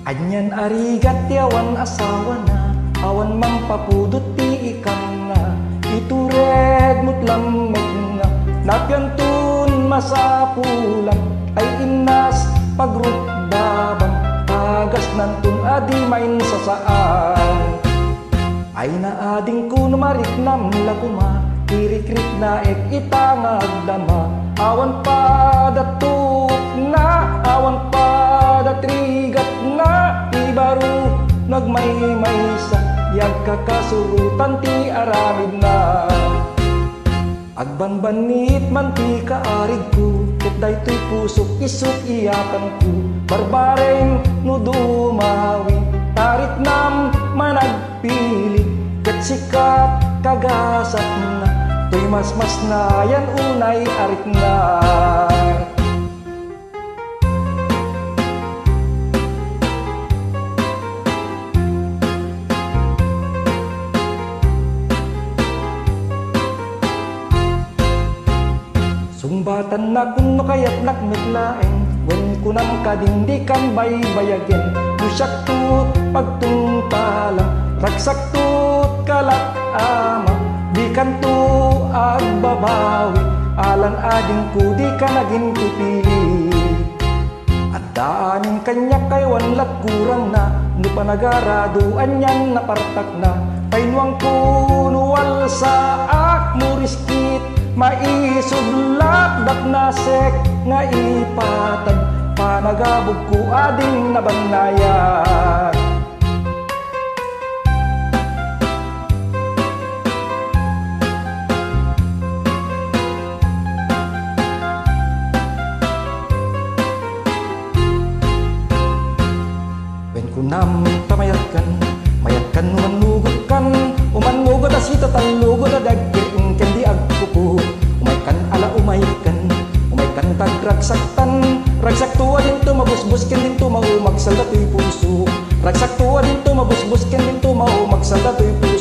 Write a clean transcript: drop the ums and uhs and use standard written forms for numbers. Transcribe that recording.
Anyan arigat ti awan asawa na, awan mang papudot ti ikan na, itured mutlam nga, napyantun masapulang, ay inas pagrutbabang, tagas nantun adi main sasaan. Ay naading ko numarik nam laguma, kirikrik na ek itangag dama, awan pa datuk na, awan pa datrigat na, ibaro nagmay-maysa, yag kakasurutan ti aramid na. Agbanbanit man ti kaarig ko, ket daytoy pusok isut iyakan ko, barbareng no dumawi, tarik nam managpili, ket sikat kagasat na, to'y mas na yan unay arik na. Sumbatan na kuno kaya't nakmaglaeng, wen kunam kadindikan baybayagin, musyak tut pagtungtalang, ragsak tut kalak ama, di kanto agbabawi, alan ading ko di ka naging pipili. At daanin kanya kay wanlat kurang na, no panagaraduan yan napartak na, painuang kunuwal sa akmuriskit, maisudlak dak nasek nga ipatag, panagabog ko ading nabanayan. Wen kunam pamayatkan, mayatkan manugutkan, umanugod asita talugod adagking kendi agkuku, umaykan ala umaykan, umaykan tagragsaktan, ragsak tuwa dinto mabusbusken dinto mau magsal datoy puso, ragsak tuwa dinto mabusbusken dinto mau magsal datoy puso.